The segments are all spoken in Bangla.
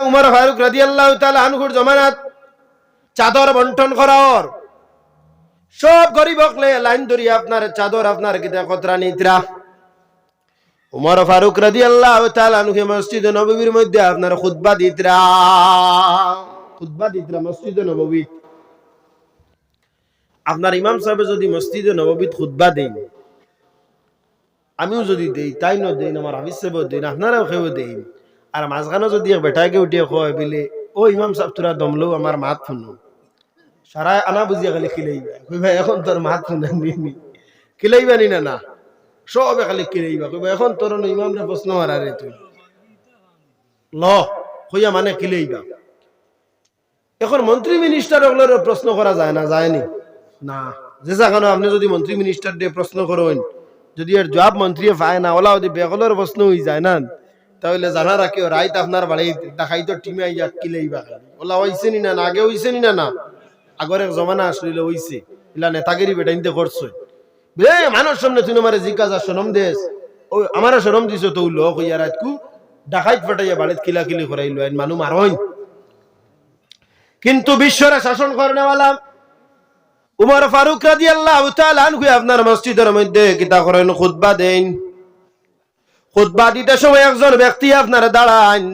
উমর ফারুক রাদিয়াল্লাহু তাআলা আনহুর জমানাত চাদর বন্টন করার সব গরিব হকলে লাইন ধরি আপনার চাদর আপনার কিতা কতরা নিদ্রা উমর ফারুক রাদিয়াল্লাহু তাআলা আনহু মসজিদে নববীর মধ্যে আপনার খুতবা দিতরা মসজিদে নববী। আপনার ইমাম সাহেব যদি মসজিদে নববীত খুতবা দেন, আমিও যদি দেই, তাই ন দেন, আমার হাফিজ সাহেব দেন, আপনারাও কেউ দেন, আর মাঝখানে যদি বেটাকে উঠিয়ে কয় বলে ও ইমাম সাহেব তোরা দমলো আমার মাত শুনো, সারা আনা বুঝিয়া খালি খিলাইবা, কইবা এখন তোর মাত শুনেনি, খিলাইবা নি না সবে খালি খিলাইবা, কইবা এখন তোর ইমামরে প্রশ্ন মারারে তুই ল হইয়া মানে খিলাইবা। এখন মন্ত্রী মিনিস্টার ওগুলোর প্রশ্ন করা যায় না, যায়নি না, যে জায়গানো আপনি যদি মন্ত্রী মিনিস্টার দিয়ে প্রশ্ন করেন, যদি এর জবাব মন্ত্রী পায় না, ওলা যদি বেগলের প্রশ্ন হয়ে যায় না, তাহলে জানা রাখিও রাইত আপনার বাড়ি দেখাই তো টিমে আইয়া কিলেইবা, ওলা হইছে নি না, আগে হইছে নি না, আগর এক জমানা আসলে হইছে, এলা নেতাগিরি বেটাইতে করছে, মানুষ সামনে তুই আমার জিজ্ঞাসা সরম দেশ, ও আমার সরম দিছ তো লোক হইয়া রাতকু ডাকাইত ফাটাইয়া বাড়িত কিলাকিলি করাইল, মানুষ মারইন। কিন্তু বিশ্বরে শাসন করনেওয়ালা উমর ফারুক রাদিয়াল্লাহু তাআলা আনহু আপনার মসজিদের মধ্যে কিতা করেন, খুতবা দেন। খুতবা দিতে সময় একজন ব্যক্তি আপনার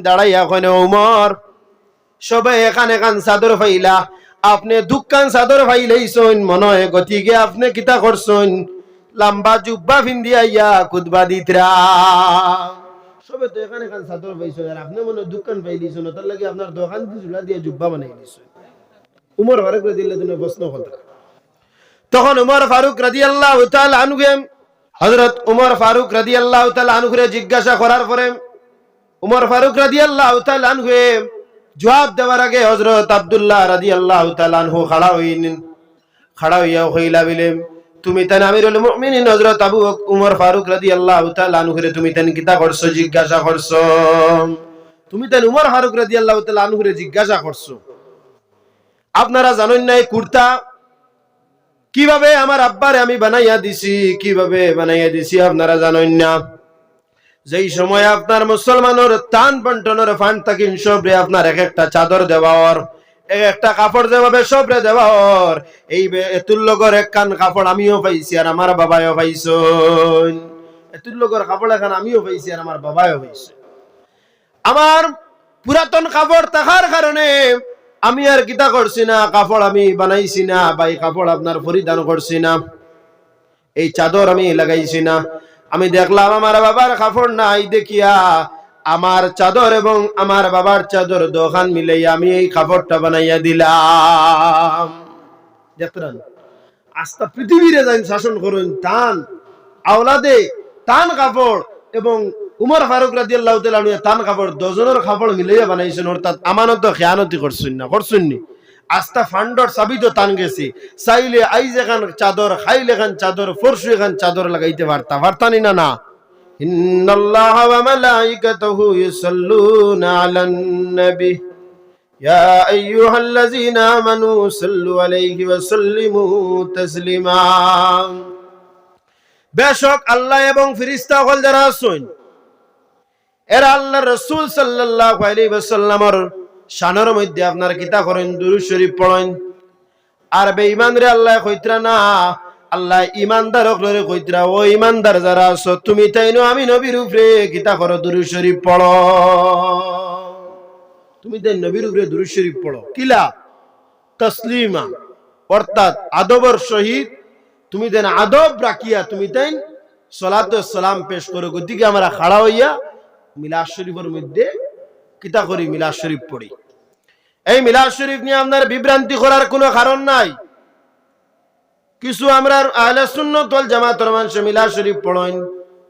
দাঁড়াইয়া কইন, উমর সবাই এখানে চাদর ফাইলা, আপনি দুকান চাদর ফাইলাইছেন, মনে হয় গতিকে আপনি কিতা করছেন, লম্বা জুব্বা পিন্দিয়া ইয়া খুতবা দিতরা, সবে তো এখানে চাদর পাইছেন, আর আপনি মনে দোকান পাইলিছেন, তার লাগে আপনার দোকান ঝুলা দিয়ে জুব্বা বানাই দিছেন। উমর ফারুক রাদিয়াল্লাহু তাআলা প্রশ্ন কথা, তখন উমর ফারুক রাদিয়াল্লাহু তাআলা আনহু হযরত উমর ফারুক রাদিয়াল্লাহু তাআলা আনহুরে জিজ্ঞাসা করার পরে উমর ফারুক রাদিয়াল্লাহু তাআলা আনহু জবাব দেওয়ার আগে হযরত আব্দুল্লাহ রাদিয়াল্লাহু তাআলা আনহু খাড়া হইয়া কইলা বলে, তুমি তান আমিরুল মুমিনিন হযরত আবু উমর ফারুক রাদিয়াল্লাহু তাআলা আনহুরে তুমি তান কিতা করছো, জিজ্ঞাসা করছো, তুমি তান উমর ফারুক রাদিয়াল্লাহু তাআলা আনহুরে জিজ্ঞাসা করছো, আপনারা জানেন না এই কুর্তা কিভাবে আমার আব্বারে আমি বানাইয়া দিছি, কিভাবে বানাইয়া দিছি আপনারা জানেন না। যেই সময় আপনার মুসলমানের তান বন্টনের ফান্ড থাকিন সবরে আপনার এক একটা চাদর দেওয়ার, এক একটা কাপড় যেভাবে সবরে দেওয়ার, এই এতুল্লগর এক কান কাপড় আমিও পাইছি আর আমার বাবাও পাইছেন, এতুল্লগর কাপড় এখন আমিও পাইছি আর আমার বাবাও পাইছে। আমার পুরাতন কাপড় থাকার কারণে আমি আর কিতা করছি না, কাপড় আমি বানাইছি না, বা এই কাপড় আপনার পরিধান করছি না, এই চাদর আমি লাগাইছি না। আমি দেখলাম আমার বাবার কাপড় নাই, দেখিয়া আমার চাদর এবং আমার বাবার চাদর দোকান মিলাইয়া আমি এই কাপড়টা বানাইয়া দিলাম। দেখতেন আস্তা পৃথিবীরে যাই শাসন করুন, টান আওলাদে টান কাপড় এবং উমর ফারুক রাদিয়াল্লাহু তাআলা আনহু তান কাপড় দজনের কাপড় মিলাইয়া বানাইছেন, অর্থাৎ আমানত খেয়ানতি করছেন না, করছেন নি। আস্তা ফান্ডর চাবি তো টান গেছি, চাইলে আইজ এখান চাদর, খাইলে এখান চাদর, পরশু এখান চাদর লাগাইতে পারতানি না না। ইন্নাল্লাহা ওয়া মালাইকাতুহু ইউসাল্লুনা আলান নবী ইয়া আইয়ুহাল্লাযীনা আমানু সাল্লু আলাইহি ওয়া সাল্লিমু তাসলিমা। বেশক আল্লাহ এবং ফেরেশতা সকল যারা আছেন এরা আল্লাহর রাসূল সাল্লাল্লাহু আলাইহি ওয়াসাল্লামের শানের মধ্যে আপনার কিতা করেন, দুরূদ শরীফ পড়েন। আর বেঈমানরে আল্লাহ কইতরা না, আল্লাহ ঈমানদার হকলরে কইতরা, ও ঈমানদার যারা আছো তুমি তাইনো আমি নবীর উপরে কিতা করো, দুরূদ শরীফ পড়ো, তুমি তাই নবীর উপরে দুরূদ শরীফ পড়ো, কিলা তাসলিমা, অর্থাৎ আদবের সহিত তুমি দেন আদব রাখিয়া তুমি তাই সালাতু সালাম পেশ করো। গতিকে আমরা খাড়া হইয়া মিলাদ শরীফের মধ্যে কিতা করি, মিলাদ শরীফ পড়ি। এই মিলাদ শরীফ নিয়ে আপনার বিভ্রান্তি করার কোনো কারণ নাই। কিছু আমরা আহলে সুন্নাত ওয়াল জামাতের মানুষ মিলাদ শরীফ পড়েন,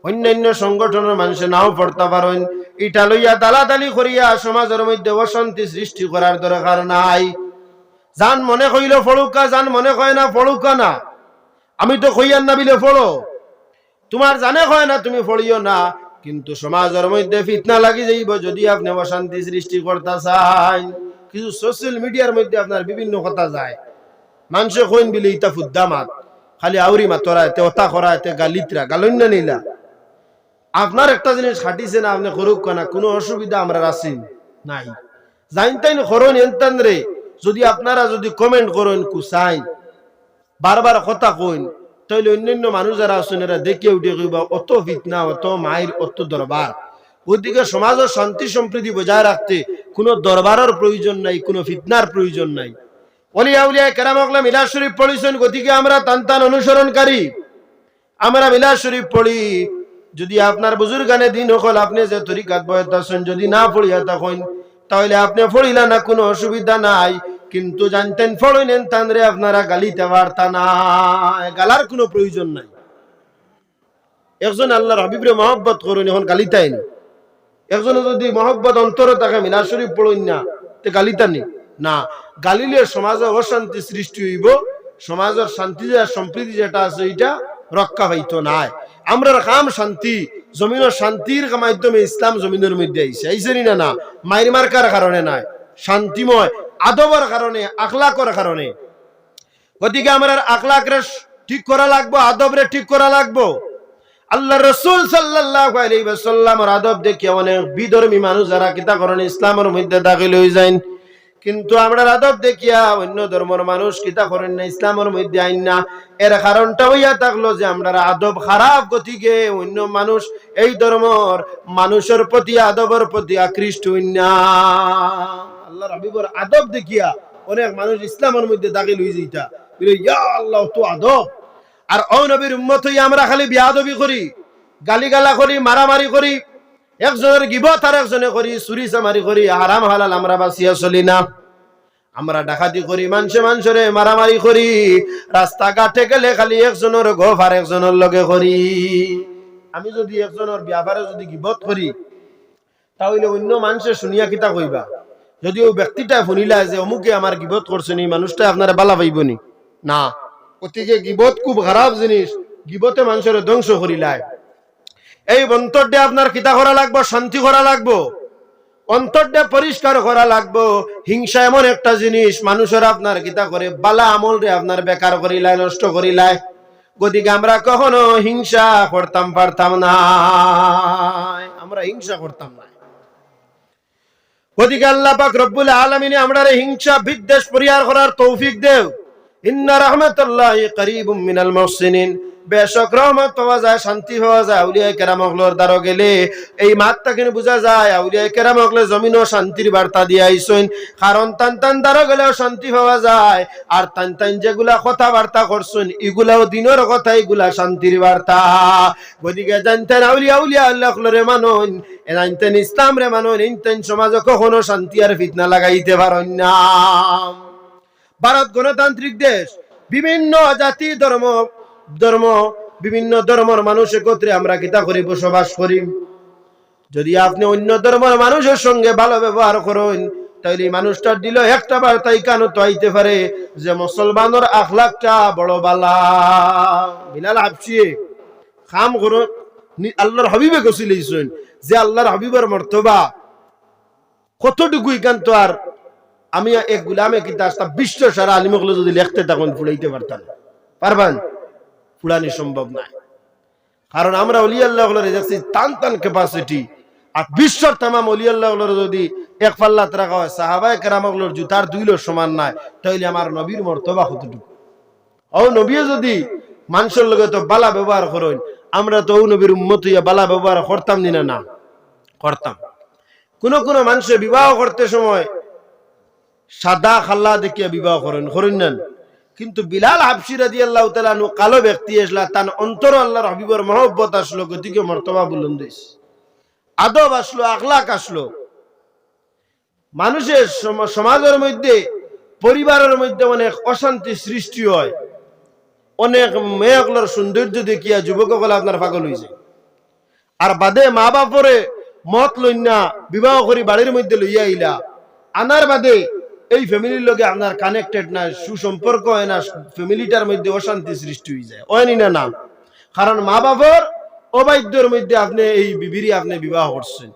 অন্যান্য সংগঠনের মানুষ নাও পড়তে পারেন। এটা লইয়া দালাদালি করিয়া সমাজের মধ্যে অশান্তি সৃষ্টি করার দরকার নাই। জান মনে কইল পড়ুকা, জান মনে কয় না পড়ুকা না, আমি তো কইয়ার না বিলে পড়ো, তোমার জানে কয় না তুমি পড়িও না, কিন্তু সমাজের মধ্যে ফিতনা লাগি যাইব যদি আপনি অশান্তি সৃষ্টি করতে চান। কিছু সোশ্যাল মিডিয়ার মধ্যে আপনার বিভিন্ন কথা যায়, মানুষে কইন বিলে ইতা ফুদ্দামাত, খালি আউরি মাতরা, এতে ওতা করা, এতে গালিত্রা গালন্য নিলা। আপনার একটা জিনিস খাটিছে না, আপনি করুক না, কোনো অসুবিধা আমরা আছি নাই। জানতেন করুন এনতান রে যদি আপনারা যদি কমেন্ট করেন কুসাইন বারবার কথা কইন তাহলে অন্যান্য মানুষ যারা আছেন এরা দেখে উঠে কইবা অত ফিতনা অত মায়ের অত দরবার। ওইদিকে সমাজের শান্তি সম্প্রীতি বজায় রাখতে কোনো দরবারের প্রয়োজন নাই, কোনো ফিতনার প্রয়োজন নাই। ওলিয়া উলিয়া কেরাম হকলা মিলাদ শরীফ পড়িছেন, গতিকে আমরা টান টান অনুসরণকারী, আমরা মিলাদ শরীফ পড়ি। যদি আপনার বুজুর্গানে দিন হল আপনি যে তরিকাত বয়াত আছেন যদি না পড়িয়া তখন তাহলে আপনি পড়িলা না, কোনো অসুবিধা নাই। কিন্তু জানতেন পড়লেন তানরে আপনারা গালিতে পারতা না, গালার কোনো প্রয়োজন নাই। একজন আল্লাহর হাবিবরে মহব্বত করুন, এখন গালিতাই না। একজন যদি মহব্বত অন্তরে তাকে মিলাদ শরীফ পড়ুন না তে গালিতানি না, গালিলে সমাজে অশান্তি সৃষ্টি হইব, সমাজের শান্তি সম্প্রীতি যেটা আছে এটা রক্ষা পাইতো নাই। আমরা কাম শান্তি জমিনের শান্তির মাধ্যমে ইসলাম জমিনের মধ্যে আইছে, আইসেনি না? না, মাইর মার্কার কারণে নাই, শান্তিময় আদবের কারণে, আখলাকের কারণে। গতিকে আমরা আখলাকরে ঠিক করা লাগবো, আদবরে ঠিক করা লাগবো। আল্লাহ রাসূল সাল্লাল্লাহু আলাইহি ওয়াসাল্লামের আদব দেখে অনেক বিধর্মী মানুষ যারা কিতা করেন ইসলামের মধ্যে দাখিল হয়ে যায়, কিন্তু আমরা আদব দেখিয়া অন্য ধর্মের মানুষ কিতা করেন না, ইসলামের মধ্যে আইন না। এর কারণটা হইয়া থাকলো যে আমরা আদব খারাপ, গতিকে অন্য মানুষ এই ধর্মের মানুষের প্রতি আদবের প্রতি আকৃষ্ট হইন না। আল্লাহর হাবিবের আদব দেখিয়া অনেক মানুষ ইসলামের মধ্যে দাখিল হয়ে যাইতা, ইয়া আল্লাহ তো আদব। আর ও নবীর উম্মত হইয়া আমরা খালি বিয়াদবি করি, গালিগালা করি, মারামারি করি, একজনের গিবত আর একজনে করি, চুরি চামারি করি, হারাম হালাল আমরা বাঁচিয়া চলি না। আমরা ডাকাতি করি, মানুষরে মারামারি করি, রাস্তাঘাটে গেলে খালি একজনের গোফ আর একজনের লগে করি। আমি যদি একজনের ব্যাপারে যদি গিবত করি তাহলে অন্য মানুষের শুনিয়া কিতা কইবা? যদি ওই ব্যক্তিটা শুনিলা যে অমুকে আমার গিবত করছে, নি মানুষটা আপনারা বালা পাইবনি না। গতিকে গিবত খুব খারাপ জিনিস, গিবতে মানুষের ধ্বংস করিলায়। এই অন্তরটা আপনার কিতা করা লাগবো? শান্তি করা লাগবো, অন্তরটা পরিষ্কার করা লাগবো। হিংসা এমন একটা জিনিস মানুষের আপনার কিতা করে বালা আমল রে আপনার বেকার করিলায়, নষ্ট করিলায়। গতিকে আমরা কখনো হিংসা করতাম পারতাম না, আমরা হিংসা করতাম না। গতিকে আল্লাহ পাক রব্বুল আলামিন আমরা হিংসা বিদ্বেষ পরিহার করার তৌফিক দেও। ইন্না রাহমাতুল্লাহি করিবুম মিনাল মুহসিনিন, বেশক রহমত পাওয়া যায়, শান্তি পাওয়া যায় আউলিয়া কেরামগলর দ্বারা গেলে। এই মাত্রা কিন্তু বোঝা যায় আউলিয়া কেরামগলে জমিনও শান্তির বার্তা দিয়ে আইসেন, কারণ টান টান দ্বারা গেলেও শান্তি পাওয়া যায়। আর টান টান যেগুলা কথাবার্তা করছেন এগুলাও দিনের কথা, এগুলা শান্তির বার্তা। গতিকে জানতেন আউলিয়া উলিয়া আল্লাহ রে মানুন, জানতেন ইসলাম রে মানুন, জানতেন সমাজে কখনো শান্তি আর ফিতনা লাগাইতে পারেন না। ভারত গণতান্ত্রিক দেশ, বিভিন্ন জাতি ধর্ম বিভিন্ন ধর্মের মানুষ একত্রে আমরা কিতা করি? বসবাস করি। যদি আপনি অন্য ধর্মের মানুষের সঙ্গে ভালো ব্যবহার করেন তাহলে মানুষটার দিল একটা বার্তাই কানো তো আইতে পারে যে মুসলমানের আখলাকটা বড় বালা। বিলাল হাবশি খাম করো, আল্লাহর হাবিবে গছিলেন যে আল্লাহর হাবিবের মর্তবা কতটুকু ইকান্ত। আর আমি এক গুলামে কিতা আসতাম বিশ্ব সারা আলিমগুলো যদি লিখতে তখন ফুলাইতে পারতাম, পারবেন? ফুলানি সম্ভব না, কারণ আমরা ওলি আল্লাহ দেখছি টান টান ক্যাপাসিটি। আর বিশ্বর তামাম ওলি আল্লাহ যদি এক পাল্লাত রাখা হয়, সাহাবায়ে কেরামগুলোর জুতার দুইলো সমান নাই, তাহলে আমার নবীর মর্তবা কতটুকু? ও নবী যদি মানুষের লগে তো বালা ব্যবহার করেন, আমরা তো ও নবীর উম্মত হইয়া বালা ব্যবহার করতাম না? না করতাম। কোন কোন মানুষে বিবাহ করতে সময় সাদা খাল্লা দেখিয়া বিবাহ করেন না, কিন্তু বিলাল হাবশি রাদিয়াল্লাহু তাআলা আনহু কালো ব্যক্তি আসলা, তার অন্তর আল্লাহর হাবিবের মহব্বত আসলো, গতিকে মর্তবা বুলন্দ হইছে, আদব আসলো, আখলাক আসলো। মানুষের সমাজের মধ্যে, পরিবারের মধ্যে অনেক অশান্তি সৃষ্টি হয়, অনেক মেয়েগুলোর সৌন্দর্য দেখিয়া যুবকগুলো আপনার পাগল হয়ে যায়। আর বাদে মা বাপরে মত লইনা বিবাহ করি বাড়ির মধ্যে লইয়া আইলা, আনার বাদে এই ফ্যামিলির লগে আপনার কানেক্টেড না, সুসম্পর্ক হয় না, ফ্যামিলিটার মধ্যে অশান্তি সৃষ্টি হয়ে যায়, হয়নি না? না, কারণ মা বাবার অবাধ্যর মধ্যে আপনি এই বিবিরি আপনি বিবাহ করছেন।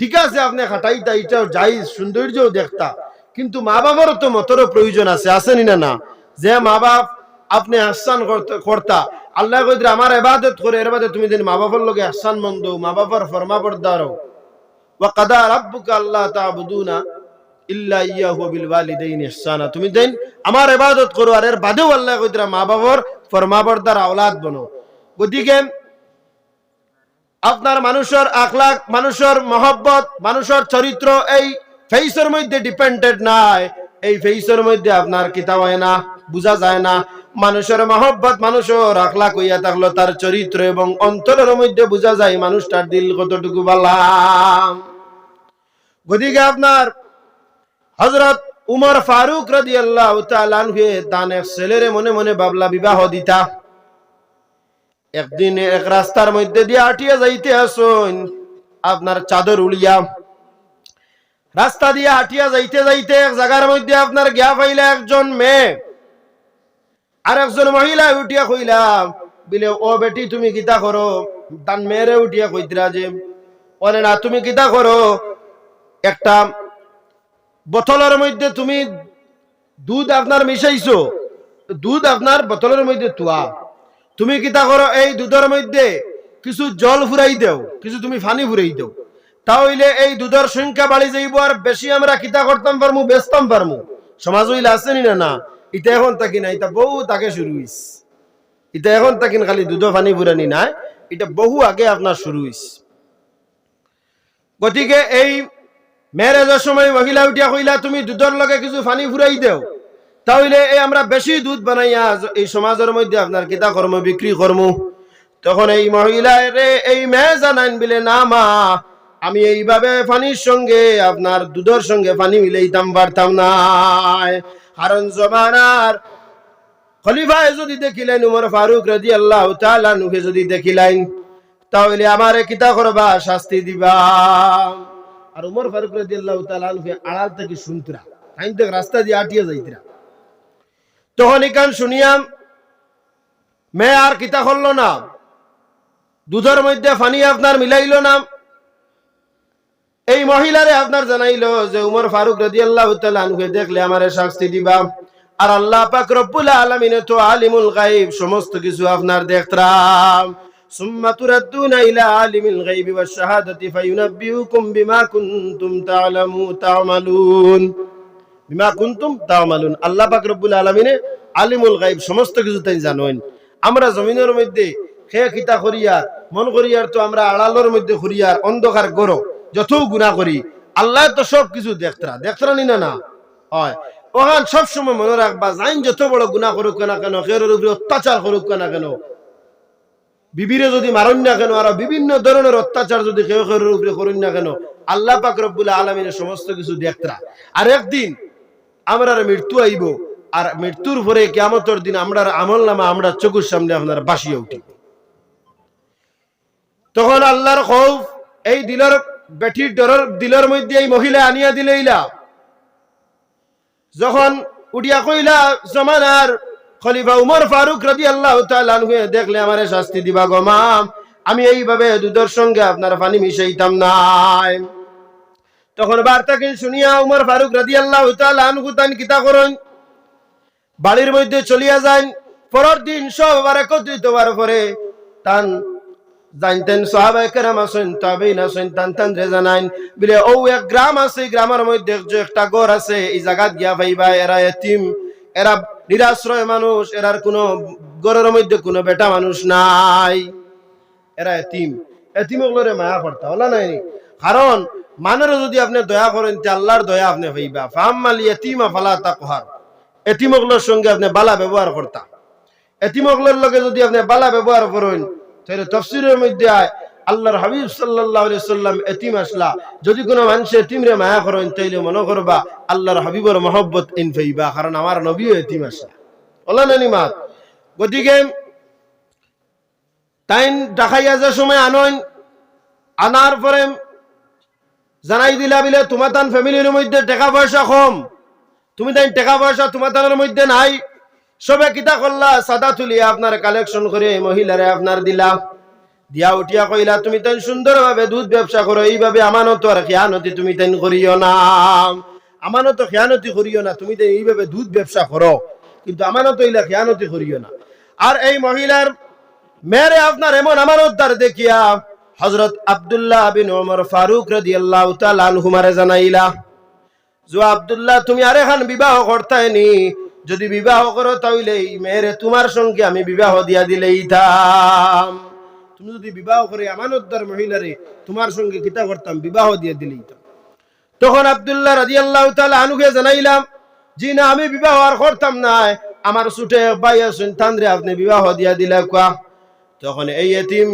ঠিক আছে, আপনি খাটাইতা এটাও যাই, সৌন্দর্যও দেখতা, কিন্তু মা বাবারও তো মতেরও প্রয়োজন আছে, আসেনি না? না, যে মা বাপ আপনি আহসান করতা, আল্লাহ কইরা আমার ইবাদত করে, এর বাদে তুমি দিন মা বাবার লগে আহসান মন্দ, মা বাবার ফরমা বরদার। ওয়া কাদা রাব্বুকা আল্লা তা'বুদুনা ইল্লা ইয়াহু বিল ওয়ালিদাইনি ইহসানা, তুমি দেন আমার ইবাদত করো, আর এর বাদেও আল্লাহ কইতরা মা বাবার ফরমাবরদার আওলাদ বনো। গতিকে আপনার মানুষের আখলাক, মানুষের মহব্বত, মানুষের চরিত্র এই ফেসের মধ্যে ডিপেন্ডেন্ট নাই। এই ফেসের মধ্যে আপনার কিতাব হয় না, বোঝা যায় না। মানুষের মহব্বত, মানুষের আখলাক হইয়া থাকলো তার চরিত্র এবং অন্তরের মধ্যে বোঝা যায় মানুষটার দিল কতটুকু ভালো। গতিকে আপনার হযরত উমর ফারুক রাদিয়াল্লাহু তাআলা আনহু তার এক ছেলেরে মনে মনে ভাবলা বিবাহ দিতা। একদিন এক রাস্তার মধ্যে দিয়ে আটিয়া যাইতে আসুন আপনার চাদর উড়িয়া, রাস্তা দিয়ে হাঁটিয়া যাইতে যাইতে এক জায়গার মধ্যে আপনার গিয়া পাইলা একজন মেয়ে আর একজন মহিলা উঠিয়া কইলা বিলে ও বেটি তুমি কিতা করো? তার মেয়েরে উঠিয়া কইতরা যে ওরে না তুমি কিতা করো, একটা বোতলের মধ্যে তুমি দুধ আপনার মিশাইছো, দুধ আপনার বোতলের মধ্যে তুয়া, তুমি কিতা করো এই দুধের মধ্যে কিছু জল ফুরাই দেও, কিছু তুমি পানি ফুরাই দেও, তাহলে এই দুধের সংখ্যা বাড়ি যাইব আর বেশি আমরা কিতা করতাম পারমু, বেচতাম পারমু। সমাজ হইলে আসেনি না? না, এটা এখন থাকি না, এটা বহু আগে শুরু হইস। এটা এখন থাকি খালি দুধ পানি ফুরানি নাই, এটা বহু আগে আপনার শুরু হইস। গতিকে এই ম্যারেজের সময় মহিলা উঠিয়া কইলা তুমি দুধের লগে কিছু পানি ফুরাই দেও, তাহলে এই আমরা বেশি দুধ বানাইয়া এই সমাজের মধ্যে আপনার কিতা কর্ম বিক্রি কর্ম। তখন এই মহিলা রে এই মেয়ে জানাইন বিলে না মা, আমি এইভাবে পানির সঙ্গে আপনার দুধের সঙ্গে পানি মিলাইতাম পারতাম না। কারণ জমানার খলিফায় যদি দেখিলেন উমর ফারুক রাদিয়াল্লাহু তাআলা আনহু যদি দেখিলেন, তাহলে আমারে কিতা করবা, শাস্তি দিবা। আর উমর ফারুক রাদিয়াল্লাহু তাআলা আনহু আড়াল থেকে শুনতরা, আইন থেকে রাস্তা দিয়ে আটিয়া যাইতরা। তখন এখান শুনিয়াম মেয়ে আর কিতা করলো না, দুধের মধ্যে পানি আপনার মিলাইলো না। এই মহিলারে আপনার জানাইলো যে উমর ফারুক রাদিয়াল্লাহু তাআলা আনহু দেখলে আমারে শাস্তি দিবা। আর আল্লাহ পাক রব্বুল আলামিন তো আলিমুল গায়ব, সমস্ত কিছু আপনার দেখতরাম। সুম্মা তুরাদ্দুনা ইলা আলিমিল গায়বি ওয়াশ শাহাদাতি ফায়ুনাব্বিউকুম বিমা কুনতুম তা'মালুন, বিমা কুনতুম তা'মালুন। আল্লাহ পাক রব্বুল আলামিন আলিমুল গায়ব, সমস্ত কিছু তাই জানেন। আমরা জমিনের মধ্যে খেয়ে কিতা করিয়া মন করিয়ার তো আমরা আড়ালোর মধ্যে করিয়ার অন্ধকার গরো যত গুনাহ করি, আল্লাহ তো সব কিছু দেখতরা নি না? হয় ওখান সবসময় মনে রাখবা, জাইন যত বড় গুনাহ করুক না কেন, খেরের উপরে অত্যাচার করুক না কেন, বিবিরে যদি মারুন না কেন, আর বিভিন্ন ধরনের অত্যাচার যদি কেউ খেরের উপরে করুন না কেন, আল্লাহ পাক রব্বুল আলামিনের সমস্ত কিছু দেখতরা। আর একদিন আমরা মৃত্যু আইব, আর মৃত্যুর পরে কিয়ামতের দিন আমরা আমল নামা আমরা চোখের সামনে আপনার বাসিয়ে উঠিব। তখন আল্লাহর খৌফ এই দিলের বেঠির ডরের দিলের মধ্যে এই মহিলা আনিয়া দিলেইলা। যখন উঠিয়া কইলা জমানার খলিফা উমর ফারুক রাদিয়াল্লাহু তাআলা আনহু দেখলে আমারে শাস্তি দিবা গো মা, আমি এইভাবে দুধের সঙ্গে আপনার পানি মিশাইতাম না। তখন বার্তাকে শুনিয়া উমর ফারুক রাদিয়াল্লাহু তাআলা আনহু তান কিতা করেন, বাড়ির মধ্যে চলিয়া যান। পরের দিন সব আবার একত্রিত হওয়ার পরে তান জানতেন সাহাবায়ে কেরাম আছেন, তাবেঈন আছেন, তান রে জানাইন বলে ও এক গ্রাম আছে, গ্রামের মধ্যে যে একটা ঘর আছে, এই জায়গা গিয়া পাইবা এরা এতিম, এরা নিরাশ্রয় মানুষ, এরার কোনো ঘরের মধ্যে কোনো বেটা মানুষ নাই, এরা এতিম। এতিম ওগুলোরে মায়া করতা হলা নাই, কারণ মানের যদি আপনি দয়া করেন তে আল্লাহর দয়া আপনি পাইবা। ফাম্মাল ইয়াতীমা ফালা তাকহার, এতিম ওগুলোর সঙ্গে আপনি বালা ব্যবহার করতা। এতিম ওগুলোর লগে যদি আপনি বালা ব্যবহার করেন, তাহলে তাফসীরের মধ্যে আল্লাহর হাবিব সাল্লাল্লাহু আলাইহি সাল্লাম এতিম আসলা, যদি কোনো মানুষ এতিমরে মায়া করেন তাইলে মনে করবা আল্লাহর হাবিবের মহব্বত ইন পাইবা, কারণ আমার নবীও এতিম আসলা ওলা নানি মাত। গতিকে তাইন দেখাইয়া যে সময় আনইন, আনার পরে জানাই দিলা বিলে তোমার তান ফ্যামিলির মধ্যে টাকা পয়সা কম, তুমি তাই টাকা পয়সা তোমার তানের মধ্যে নাই। সবে কিতা করলা, সাদা তুলিয়া আপনার কালেকশন করে মহিলারে আপনার দিলা, দিয়া উঠিয়া কইলা তুমি তাই সুন্দরভাবে দুধ ব্যবসা করো, এইভাবে আমানত আর খেয়ানতি তুমি তাই করিও না, আমানত খেয়ানতি করিও না, তুমি তাই এইভাবে দুধ ব্যবসা করো, কিন্তু আমানত হইলা খেয়ানতি করিও না। আর এই মহিলার মেরে আপনার এমন আমানতদার দেখিয়া হযরত আব্দুল্লাহ বিন ওমর ফারুক রাদিয়াল্লাহু তাআলা আনহুমারে জানাইলা। যে আব্দুল্লাহ তুমি আর এখন বিবাহ করতাইনি, যদি বিবাহ করো তাহলে এই মেয়েরে তোমার সঙ্গে আমি বিবাহ দিয়া দিলেই থাম। তুমি যদি বিবাহ করে আমানতদার মহিলারে তোমার সঙ্গে কিতা করতাম, বিবাহ দিয়ে দিলেই থাম। তখন আব্দুল্লাহ রাদিয়াল্লাহু তাআলা আনহুকে জানাইলাম, জি না, আমি বিবাহ আর করতাম না, আমার ছোটে ভাই আছেন তানরে আপনি বিবাহ দিয়া দিলে কোয়া। তখন এই এতিম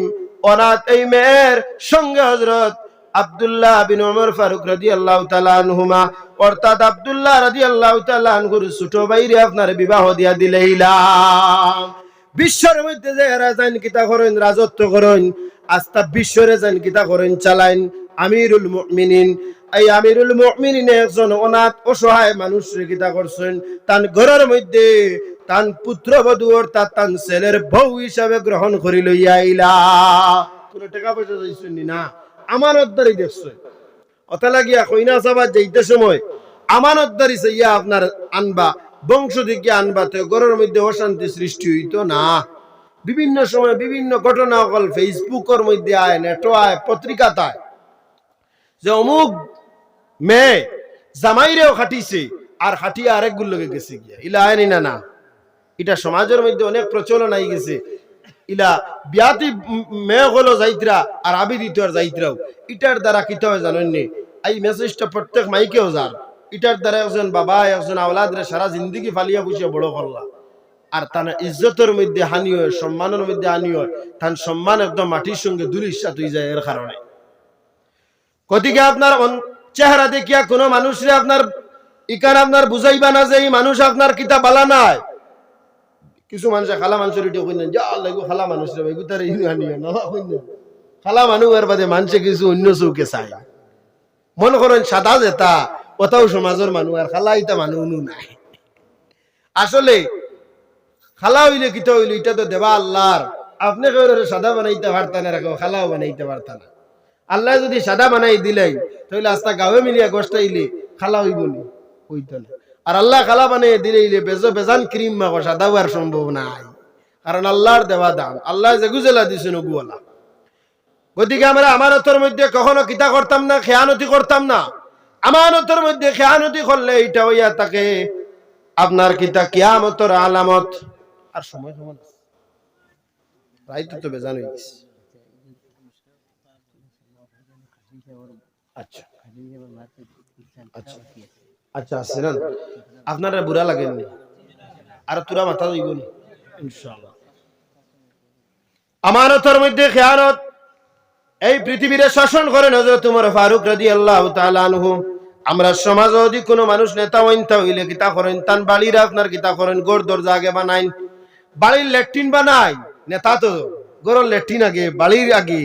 অনাথ এই মেয়ের সঙ্গে হযরত আব্দুল্লাহ বিন ওমর ফারুক রাদিয়াল্লাহু তাআলা আনহুমা, অর্থাৎ আব্দুল্লাহ রাদিয়াল্লাহু তাআলা আনহুর ছোট ভাইরে আপনার বিবাহ দিয়া দিলেইলাম। বিশ্বের মধ্যে যে এরা যান কিতা করেন, রাজত্ব করেন, আস্থা বিশ্বরে যান কিতা করেন, চালাইন। আমিরুল মুমিনিন, এই আমিরুল মুমিনিন একজন অনাথ অসহায় মানুষরে কিতা করছেন, তান ঘরের মধ্যে তান পুত্রবধূ অর্থাৎ তান ছেলের বউ হিসাবে গ্রহণ করি লইয়া আইলা। কোন টাকা পয়সা দিছেন না, আমানতদারি দেখছেন। অত লাগিয়া কইনা সাবা যাইতে সময় আমানতদারি চাইয়া আপনার আনবা, বংশ দিকে আনবা, তো ঘরের মধ্যে অশান্তি সৃষ্টি হইতো না। বিভিন্ন সময় বিভিন্ন ঘটনা অকল ফেসবুকের মধ্যে আয়, নেটো আয়, পত্রিকাতে আয়, যে অমুক মেয়ে জামাইরেও খাটিছে আর খাটিয়া আরেক গুলোকে গেছে গিয়া, ইলা আয়নি না না। এটা সমাজের মধ্যে অনেক প্রচলন আই গেছে। ইলা বিয়াতি মেয়ে হলো যাইত্রা আর আবি দিত আর যাইত্রাও। ইটার দ্বারা কিতা হয় জানেন নি, এই মেসেজটা প্রত্যেক মাইকেও যার। ইটার দ্বারা একজন বাবা একজন আওলাদরে সারা জিন্দগি ফালিয়া বুঝিয়া বড় করলা, আর তার ইজ্জতের মধ্যে হানি হয়, সম্মানের মধ্যে হানি হয়, তার সম্মান একদম মাটির সঙ্গে দুলিশাত হয়ে যায়। এর কারণে কদিকে আপনার চেহারা দেখিয়া কোনো মানুষরে আপনার ইকার আপনার বুঝাইবা না যে এই মানুষ আপনার কিতা বালা নাই। কিছু মানুষে খালা মানুষের এটা কইলেন, যা লাগো খালা মানুষ রে ভাই তার ইহানিও না কইলেন। খালা মানুষ এর বাদে মানুষে কিছু অন্য চৌকে চায়। মনে করেন সাদা যেতা ওটাও সমাজের মানুষ, আর খালা ইটা মানুষ নাই। আসলে খালা হইলে কিতা হইলে এটা তো দেবা আল্লাহর। আপনি কেউ সাদা বানাইতে পারতেন, রাখো খালাও বানাইতে পারতেন না। আল্লাহ যদি সাদা বানাই দিলেন তাহলে আস্তা গাঁয়ে মিলিয়া গোষ্ঠাইলে খালা হইবনি, হইতো না। আর আল্লাহ খালা বানিয়ে দিলে বেজান ক্রিম মাখো সাদা হওয়ার সম্ভব নাই, কারণ আল্লাহর দেওয়া দাম। আল্লাহ যে গুজেলা দিছেন ওগুলা। গতিকে আমরা আমানতের মধ্যে কখনো কিতা করতাম না, খেয়ানতি করতাম না। আমানতের মধ্যে খেয়ানতি করলে এটা হইয়া থাকে আপনার কিতা কিয়ামতের আলামত। আর সময় সমান রাইতো তো বেজান হয়ে গেছে। আচ্ছা আচ্ছা আচ্ছা, আসেন আপনারা বুড়া লাগেননি, আর তোরা মাথা দিবেন ইনশাআল্লাহ। আমানতের মধ্যে খেয়ানত। এই পৃথিবীর শাসন করেন হযরত ওমর ফারুক রাদিয়াল্লাহু তাআলা আনহু। আমরা সমাজে যদি কোনো মানুষ নেতা হইতা হইলে কিতা করেন, তান বাড়ির আপনার কিতা করেন, গড় দরজা আগে বানাইন, বাড়ির ল্যাট্রিন বানাই। নেতা তো গড়ের ল্যাট্রিন আগে, বাড়ির আগে,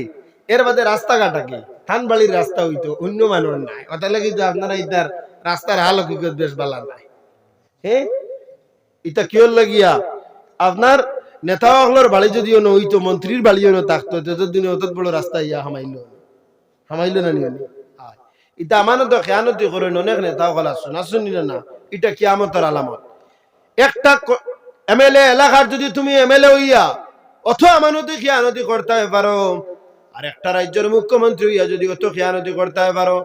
এর বাদে রাস্তাঘাট আগে। থান বাড়ির রাস্তা হইতো, অন্য মানুষ নাই। কথা লাগি তো আপনারা ইতার রাস্তার হাল হকিকত বেশ বালা নাই। হ্যাঁ, এটা কিয়র লাগিয়া আপনার নেতা হকলের বাড়ি যদিও নইতো, মন্ত্রীর বাড়িও না থাকতো, ততদিনে অত বড় রাস্তা ইয়া হামাইলো না নিয়ে। এটা আমানত খেয়ানতি করেন অনেক নেতা হকল আসুন, আসুন না, এটা কিয়ামতের আলামত। একটা এমএলএ এলাকার যদি তুমি এমএলএ হইয়া অত আমানতি খেয়ানতি করতে পারো, আর একটা রাজ্যের মুখ্যমন্ত্রী হইয়া যদি অত খেয়ানতি করতে পারো,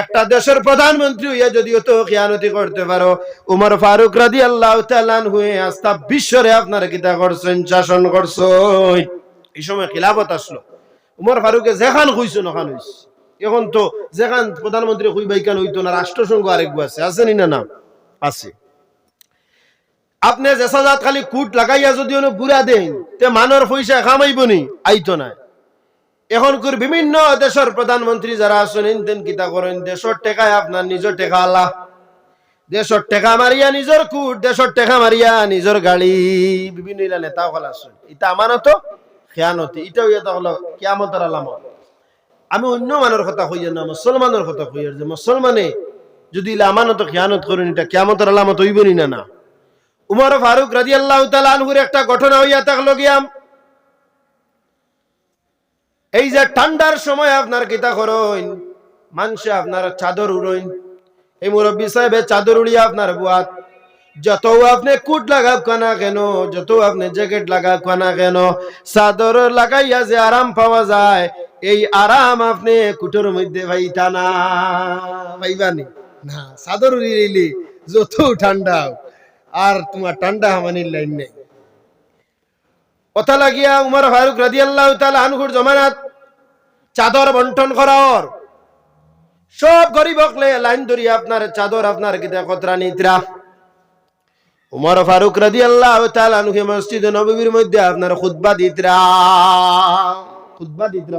একটা দেশের প্রধানমন্ত্রী হইয়া যদি অত খেয়ানতি করতে পারো, ওমর ফারুক রাদিয়াল্লাহু তাআলা আনহু আস্থা বিশ্বরে আপনারা কিতা করছেন, শাসন করছেন। এই সময় খিলাফত আসলো, ওমর ফারুকে যেখান কইছো নখান হইছে। এখন তো যেখান প্রধানমন্ত্রী কইবাই কেন হইতো না, রাষ্ট্রসংঘ আরেকগু আছে, আসেনি না? নাম আছে। আপনি জেসাজাত খালি কুট লাগাইয়া যদি বুড়া দেন, তে মানর পয়সা খামাইবনি, আইতো না। এখনকার বিভিন্ন দেশের প্রধানমন্ত্রী যারা আছেন, ইনতেন কিতা করেন, দেশের টেকায় আপনার নিজের টেকা আল্লাহ, দেশের টেকা মারিয়া নিজের কুট, দেশের টেকা মারিয়া নিজের গাড়ি, বিভিন্ন নেতা হল আছেন। এটা আমানত খেয়ানতি, এটাও এটা হলো কিয়ামতের আলামত। আমি অন্য মানের কথা কইয়া না, মুসলমানের কথা কইয়া, যে মুসলমানে যদি আমানত খেয়ানত করেন, এটা কিয়ামতের আলামত হইবনি না? না। উমর ফারুক রাদিয়াল্লাহু তাআলা আনহুর একটা ঘটনা হইয়া থাকলো গিয়াম, এই যে ঠান্ডার সময় আপনার কিতা করেন, মানুষে আপনার চাদর উড়েন। এই মুরব্বী সাহেবের চাদর উড়িয়া আপনার বুয়াত, যত আপনি কুট লাগাব না কেন, যত আপনি জ্যাকেট লাগাব না কেন, চাদর লাগাইয়া যে আরাম পাওয়া যায়, এই আরাম আপনি কুটোর মধ্যে পাইতা না, পাইবানি না চাদর উড়িয়ে যত ঠান্ডা আর তোমার ঠান্ডা হামানির লাইন নেই। কথা লাগিয়া উমর ফারুক রাদিয়াল্লাহু তাআলা আনহুর জমানাত চাদর বন্টন করার সব গরিব হকলে লাইন ধরিয়া আপনার চাদর আপনার কিতা কতরা নিদ্রা। উমর ফারুক রাদিয়াল্লাহু তাআলা আনহু মসজিদে নববীর মধ্যে আপনার খুতবা দিতরা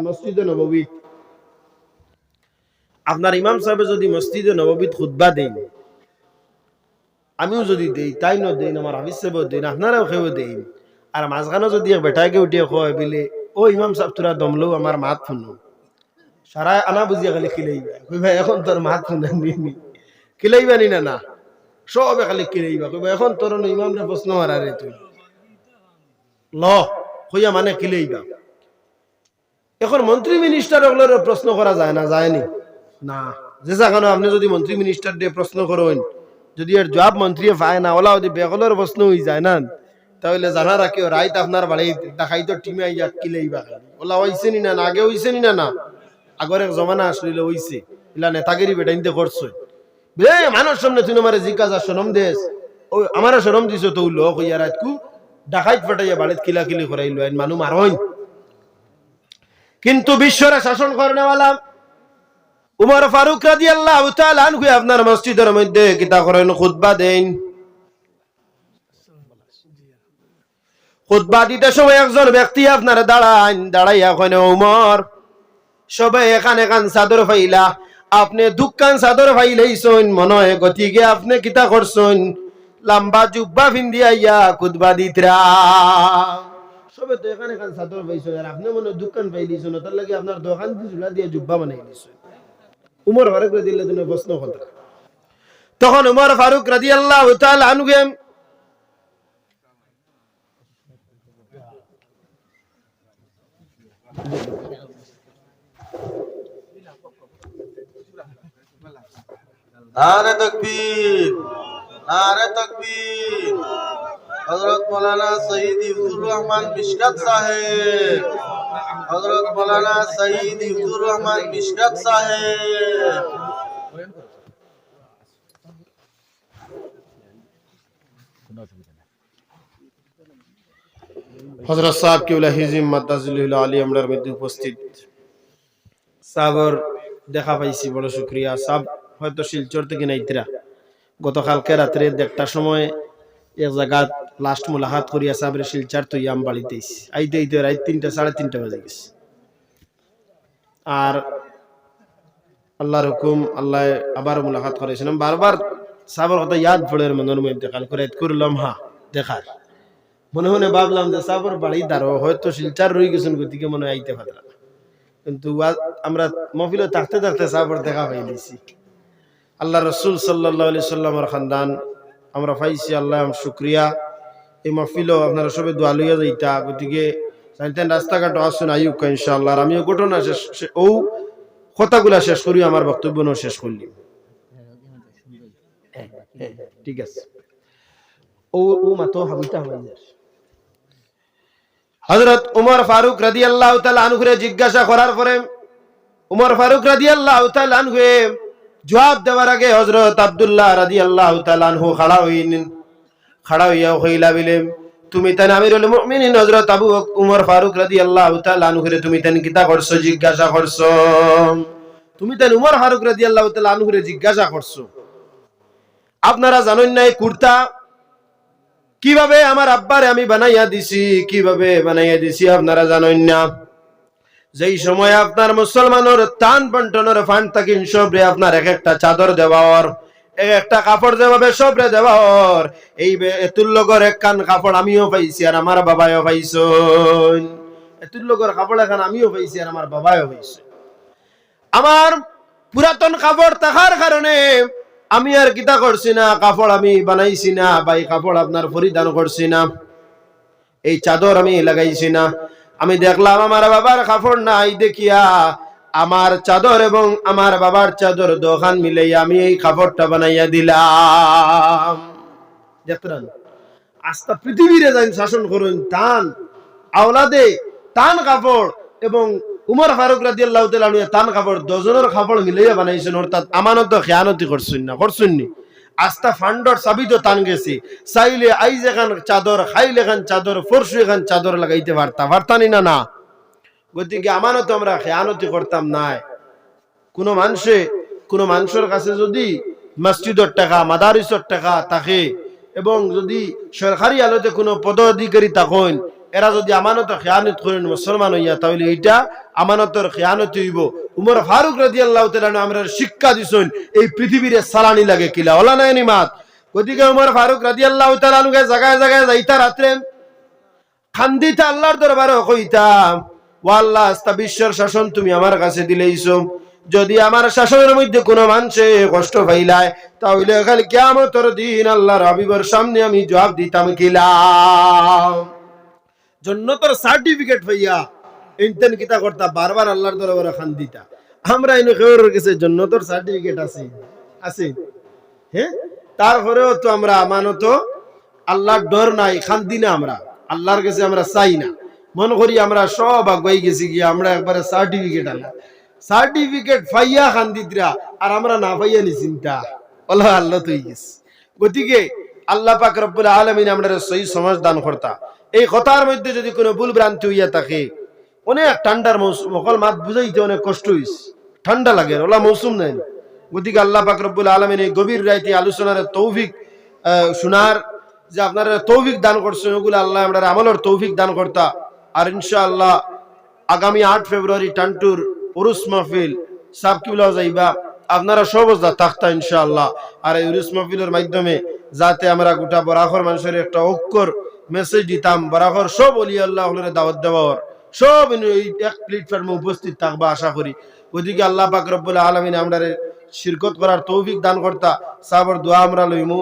মসজিদে নববী। আপনার ইমাম সাহেব যদি মসজিদে নববীত খুতবা দেন, আমিও যদি দেই, তাই ন দেন, আমার হাফিজ সাহেব দেন, আপনারাও কেউ দেন, আর মাঝখানে যদি বেটাকে উঠিয়ে কয় বলে ও ইমাম সাহেব তোরা দমলেও আমার মাত শুনো, সারা আনা বুঝিয়া খালি খিলাইবা, কইবা এখন তোর মাত শুনেনি, খিলাইবানি না না সবে খালি খিলাইবা, কইবা এখন তোর ইমামরে প্রশ্ন মারা রে তুই ল হইয়া মানে খিলাইবা। এখন মন্ত্রী মিনিস্টার ওগুলোর প্রশ্ন করা যায় না, যায়নি না, যে জায়গানো আপনি যদি মন্ত্রী মিনিস্টার দিয়ে প্রশ্ন করেন, যদি এর জবাব মন্ত্রী পায় না, ওলা যদি বেগলের প্রশ্ন হয়ে যায় না, তাহলে জানা রাখিও রাইত আপনার বাড়ি দেখাই তো টিমে আইয়া কিলাইবা, ওলা হইছে নি না, আগে হইছে নি না, আগর এক জমানা আসলে হইছে, এলা নেতাগিরি বেটাইতে করছে, মানুষ সামনে তুই আমার জিজ্ঞাসা সরম দেশ, ও আমার সরম দিছ তো লোক হইয়া রাতকু ডাকাইত ফাটাইয়া বাড়িত কিলাকিলি করাইল, মানুষ মারইন। কিন্তু বিশ্বরে শাসন করেনা উমর ফারুক রাদিয়াল্লাহু তাআলা আনহু আপনার মসজিদের মধ্যে কিতা করেন, খুতবা দেন। খুতবা দিতে সময় একজন ব্যক্তি আপনার দাঁড়াইয়া কইন, উমর সবাই এখানে কান চাদর ফাইলা, আপনি দুকান চাদর ফাইলাইছেন মনে হয়, গতিকে আপনি কিতা করছেন, লম্বা জুব্বা পিন্দিয়া খুতবা দিতরা। সবে তো এখানে কান চাদর পাইছেন আর আপনি মনে দোকান পাইলিছেন, তার লাগে আপনার দোকান ঝুলা দিয়ে জুব্বা বানাই দিছেন। উমর ফারুক রাদিয়াল্লাহু তাআলা প্রশ্ন কথা, তখন উমর ফারুক রাদিয়াল্লাহু তাআলা আনহু नारे तकबीर, नारे तकबीर। हजरत मौलाना सईद हिफ्जुर रहमान मिशकत साहेब, हजरत मौलाना सईद हिफ्जुर रहमान मिशकत साहेब। হযরত সাহেব কিবলা হিজিম মাদ্দাজিলুল আলী আমরার মধ্যে উপস্থিত সাবর দেখা পাইছি, বড় শুকরিয়া। সাব হয়তো শিলচর থেকে নাইতরা, গতকালকে রাত্রে 1টার সময় এক জায়গা লাস্ট মুলাকাত করিয়া সাবরে শিলচর তো ইয়াম বাড়িতেছি, আইতে আইতে রাত 3টা 3:30 বাজে গেছে। আর আল্লাহর হুকুম, আল্লাহ আবার মুলাকাত করেছিলাম, বারবার সাবর কথা ইয়াদ পড়ে মনের মধ্যে, কাল করে করলাম হ্যাঁ দেখার, মনে মনে ভাবলাম যে সাবর বাড়ি দাঁড়ো হয়তো শিলচর রয়ে গেছেন, গতিকে মনে আইতে পারলাম, কিন্তু আমরা মহফিলে থাকতে থাকতে সাবর দেখা পাই দিছি। আল্লাহ রসুল সাল্লাল্লাহু আলাইহি সাল্লামের খানদান আমরা পাইছি, আল্লাহ শুকরিয়া। এই মহফিলও আপনারা সবে দোয়া লইয়া যাইতা, গতিকে জানতেন রাস্তাঘাট আসুন আইউক ইনশাআল্লাহ। আর আমিও ঘটনা শেষ ও কথাগুলা শেষ করি, আমার বক্তব্য শেষ করলি, ঠিক আছে। ও মাতো হাবিতা হয়ে হযরত উমর ফারুক রাদিয়াল্লাহু তাআলা আনহুরে জিজ্ঞাসা করার পরে উমর ফারুক রাদিয়াল্লাহু তাআলা আনহু জবাব দেওয়ার আগে হযরত আব্দুল্লাহ রাদিয়াল্লাহু তাআলা আনহু খাড়া হইয়া কইলা বিলে, তুমি তান আমিরুল মুমিনিন হযরত আবু উমর ফারুক রাদিয়াল্লাহু তাআলা আনহুরে তুমি তান কিতা করছো, জিজ্ঞাসা করছো, তুমি তান উমর ফারুক রাদিয়াল্লাহু তাআলা আনহুরে জিজ্ঞাসা করছো, আপনারা জানেন না এই কুর্তা কিভাবে আমার আব্বারে আমি বানাইয়া দিছি, কিভাবে বানাইয়া দিছি আপনারা জানেন না। যেই সময় আপনার মুসলমানের তান বন্টনের ফান্ড থাকিন সবরে আপনার এক একটা চাদর দেওয়ার, এক একটা কাপড় দেওয়াবে সবরে দেওয়ার, এই এতুল্যগর এক কান কাপড় আমিও পাইছি আর আমার বাবাও পাইছেন, এতুল্যগর কাপড় এখন আমিও পাইছি আর আমার বাবাও পাইছে। আমার পুরাতন কাপড় থাকার কারণে আমি আর কিতা করছি না, কাপড় আমি বানাইছি না, বা এই কাপড় আপনার পরিধান করছি না, এই চাদর আমি লাগাইছি না। আমি দেখলাম আমার বাবার কাপড় নাই, দেখিয়া আমার চাদর এবং আমার বাবার চাদর দোকান মিলাইয়া আমি এই কাপড়টা বানাইয়া দিলাম। দেখলেন আস্তা পৃথিবীরে যাই শাসন করুন, টান আওলাদে টান কাপড় এবং উমর ফারুক রাদিয়াল্লাহু তাআলা আনহু তান কাপড় ডজনের কাপড় মিলাইয়া বানাইছেন, অর্থাৎ আমানত খেয়ানতি করছেন না আস্তা ফান্ডর চাবিতো টান গেছে, চাইলে আইজ এখান চাদর, খাইলে এখান চাদর, পরশু এখান চাদর লাগাইতে পারতানি না। গতিকে আমানত আমরা খেয়ানতি করতাম নাই। কোনো মানুষের কাছে যদি মসজিদের টাকা, মাদারিসের টাকা থাকে এবং যদি সরকারি আলোতে কোনো পদাধিকারী থাকেন, এরা যদি আমানত খেয়ানত করেন মুসলমান হইয়া, তাহলে এইটা আমানতের খেয়ানতি হইব। উমর ফারুক রাদিয়াল্লাহু তাআলা আমরা শিক্ষা দিছেন এই পৃথিবীর সালানি লাগে কিলা ওলা নাই নিমাত। গতিকে উমর ফারুক রাদিয়াল্লাহু তাআলা জায়গায় জায়গায় যাইতা, রাত্রে খান্দিতা আল্লাহর দরবারে কইতাম, ও আল্লাহ, আস্তা বিশ্বের শাসন তুমি আমার কাছে দিলেইছো, যদি আমার শাসনের মধ্যে কোনো মানুষে কষ্ট পাইলায়, তাহলে কাল কিয়ামতের দিন আল্লাহর হাবিবের সামনে আমি জবাব দিতাম কিলা। জান্নাতের সার্টিফিকেট পাইয়া ইনতেন কিতা করতা, বারবার আল্লাহর দরবারে খান্দিতা। আমরা এনে কেউর কাছে জান্নাতের সার্টিফিকেট আছে হ্যাঁ, তারপরেও তো আমরা আমানত আল্লাহর ডর নাই, খান্দি না, আমরা আল্লাহর কাছে আমরা চাই না, মনে করি আমরা সব আগুয়াই গেছি গিয়ে আমরা একবারে সার্টিফিকেট পাইয়া খান্দিতরা, আর আমরা না পাইয়া নি চিন্তা আল্লাহ আল্লাহ তুই গেছি। গতিকে আল্লাহ পাক রব্বুল আলামিন আমরা সহি সমাজ দান করতা। এই কথার মধ্যে যদি কোনো ভুল ভ্রান্তি হইয়া থাকে, অনেক ঠান্ডার মৌসুম, অকল মাত বুঝাইতে অনেক কষ্ট হইছে, ঠান্ডা লাগে, ওলা মৌসুম নাই। গতিকে আল্লাহ পাক রব্বুল আলামিন এই গভীর রাইতে আলোচনার তৌফিক শোনার যে আপনারা তৌফিক দান করছেন, ওগুলো আল্লাহ আমরা আমলের তৌফিক দান করতা। আর ইনশাআল্লাহ আগামী 8 ফেব্রুয়ারি টান্টুর উরুস মাহফিল সাব কিবলা যাইবা, আপনারা সব থাকতা ইনশাআল্লাহ। আর এই উরুস মাহফিলের মাধ্যমে যাতে আমরা গোটা বরাকর মানুষের একটা ঐক্যর মেসেজ দিতাম, বরাকর সব ওলি আল্লাহ হলে দাওয়াত দেওয়ার সব এই এক প্ল্যাটফর্মে উপস্থিত থাকবা আশা করি। ওইদিকে আল্লাহ পাক রব্বুল আলামিন আমরা শিরকত করার তৌফিক দান করতা, সাবর দোয়া আমরা লইমু।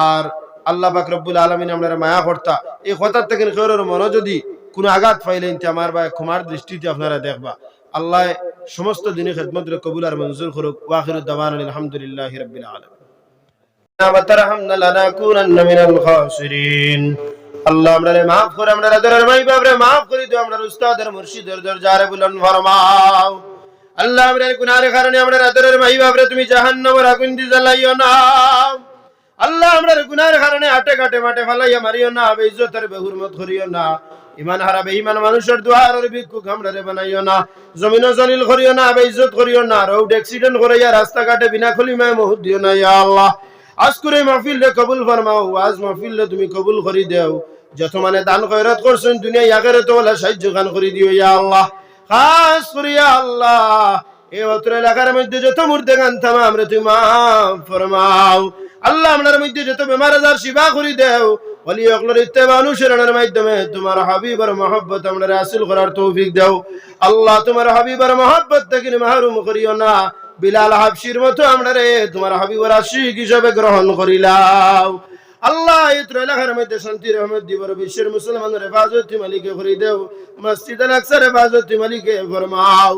আর আল্লাহ পাক রব্বুল আলামিন আমরা মায়া করতা। এই কথার থেকে কেউর মনে যদি কোনো আঘাত পাইলেন, আমার বা ক্ষমার দৃষ্টিতে আপনারা দেখবা। আল্লাহ সমস্ত দিনে খেদমত কবুল আর মঞ্জুর করুক। ওয়াখিরু দাওয়ানা আলহামদুলিল্লাহি রাব্বিল আলামিন। ওয়াতারহামনা লানাকুনান্না মিনাল খাসিরিন। আল্লাহ আমরারে maaf করে, আমরা আদরের মাই বাপরে maaf করে দিও, আমরা উস্তাদের মুর্শিদের দরজারে বুলন্দ ফরমাও। আল্লাহ আমরার গুনাহের কারণে আমরা আদরের মাই বাপরে তুমি জাহান্নামের আগুন দিয়ে জ্বালাইও না। আল্লাহ আমরার গুনাহের কারণে আটে ঘাটে মাঠে ফালাইয়া মারিও না, বেইজ্জতের বেহুরমত করিও না। ইমান হারা বেঈমান মানুষের দুয়ারের ভিক্ষুক আমরারে বানাইও না। জমিন জলিল করিও না, বেইজ্জত করিও না। রোড অ্যাক্সিডেন্ট করাইয়া রাস্তাঘাটে বিনা খলিমায় মহুদ দিও না। ইয়া আল্লাহ আজকুরে মাহফিল রে কবুল ফরমাও, আজ মাহফিল রে তুমি কবুল করি দেও। যত মানে দান খয়রাত করছেন দুনিয়া আখিরাতে ওলা সাহায্য গান করে দিও ইয়া আল্লাহ। খাস করে ইয়া আল্লাহ এই অত্র এলাকার মধ্যে যত মুর্দে গান থামা আমরা তুমি মাফ ফরমাও। আল্লাহ আমরার মধ্যে যত বেমার আজার শিফা করে দেও। ওলি আকলর ইত্তেবা অনুসরণের মাধ্যমে তোমার হাবিবের মহব্বত আমরা হাসিল করার তৌফিক দাও। আল্লাহ তোমার হাবিবের মহব্বত থেকে মাহরুম করিও না। বিলাল হাবশির মতো আমরা রে তোমার হাবিবের আশিক হিসেবে গ্রহণ করিলাম। আল্লাহ ইত্র এলাকার মধ্যে শান্তি রহমত দিবর, বিশ্বের মুসলমানের হেফাজত মালিকে করে দেও। মসজিদ আল আকসার হেফাজত মালিকে ফরমাও।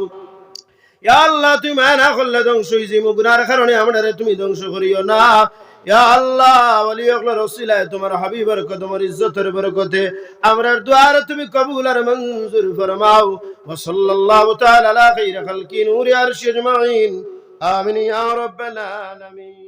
ইয়া আল্লাহ তুমি মায়া না করলে ধ্বংস হইছি, মুগুনার কারণে আমরা রে তুমি ধ্বংস করিও না। ইয়া আল্লাহ ওলি আকলর ওসিলায় তোমার হাবিবের কদমের ইজ্জতের বরকতে আমরার দুআর তুমি কবুল আর মঞ্জুর ফরমাও। ওয়া সাল্লাল্লাহু তাআলা আলা খাইরি খালকি নূরি আরশি আজমাইন। আমিন ইয়া রাব্বাল আলামিন।